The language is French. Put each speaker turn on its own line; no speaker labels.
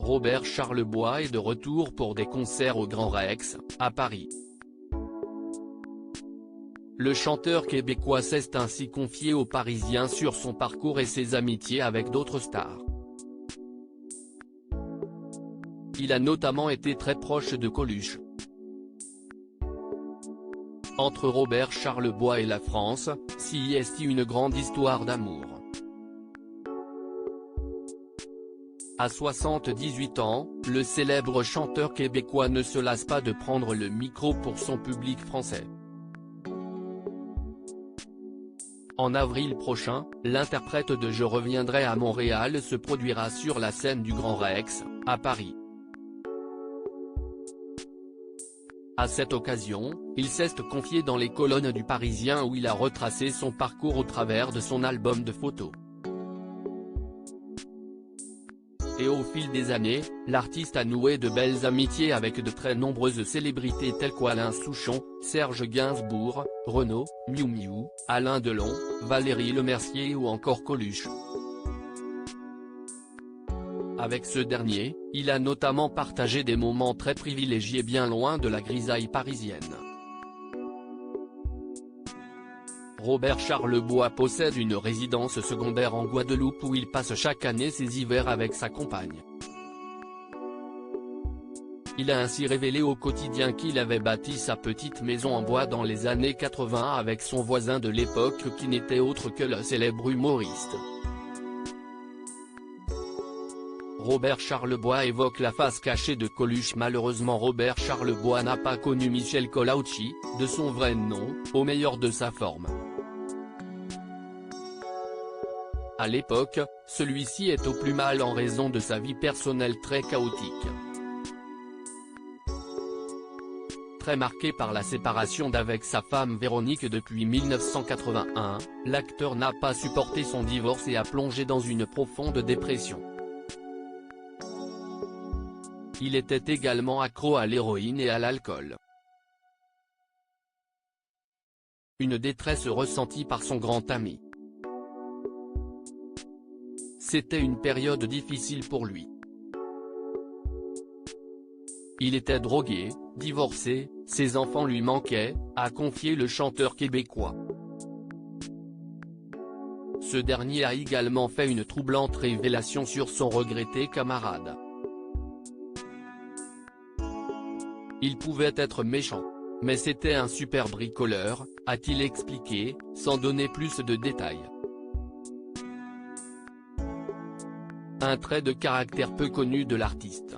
Robert Charlebois est de retour pour des concerts au Grand Rex, à Paris. Le chanteur québécois s'est ainsi confié aux Parisiens sur son parcours et ses amitiés avec d'autres stars. Il a notamment été très proche de Coluche. Entre Robert Charlebois et la France, s'y est une grande histoire d'amour. À 78 ans, le célèbre chanteur québécois ne se lasse pas de prendre le micro pour son public français. En avril prochain, l'interprète de Je reviendrai à Montréal se produira sur la scène du Grand Rex, à Paris. À cette occasion, il s'est confié dans les colonnes du Parisien où il a retracé son parcours au travers de son album de photos. Et au fil des années, l'artiste a noué de belles amitiés avec de très nombreuses célébrités telles qu'Alain Souchon, Serge Gainsbourg, Renaud, Miou Miou, Alain Delon, Valérie Lemercier ou encore Coluche. Avec ce dernier, il a notamment partagé des moments très privilégiés bien loin de la grisaille parisienne. Robert Charlebois possède une résidence secondaire en Guadeloupe où il passe chaque année ses hivers avec sa compagne. Il a ainsi révélé au quotidien qu'il avait bâti sa petite maison en bois dans les années 80 avec son voisin de l'époque qui n'était autre que le célèbre humoriste. Robert Charlebois évoque la face cachée de Coluche. Malheureusement, Robert Charlebois n'a pas connu Michel Collauchy, de son vrai nom, au meilleur de sa forme. À l'époque, celui-ci est au plus mal en raison de sa vie personnelle très chaotique. Très marqué par la séparation d'avec sa femme Véronique depuis 1981, l'acteur n'a pas supporté son divorce et a plongé dans une profonde dépression. Il était également accro à l'héroïne et à l'alcool. Une détresse ressentie par son grand ami. C'était une période difficile pour lui. Il était drogué, divorcé, ses enfants lui manquaient, a confié le chanteur québécois. Ce dernier a également fait une troublante révélation sur son regretté camarade. Il pouvait être méchant. Mais c'était un super bricoleur, a-t-il expliqué, sans donner plus de détails. Un trait de caractère peu connu de l'artiste.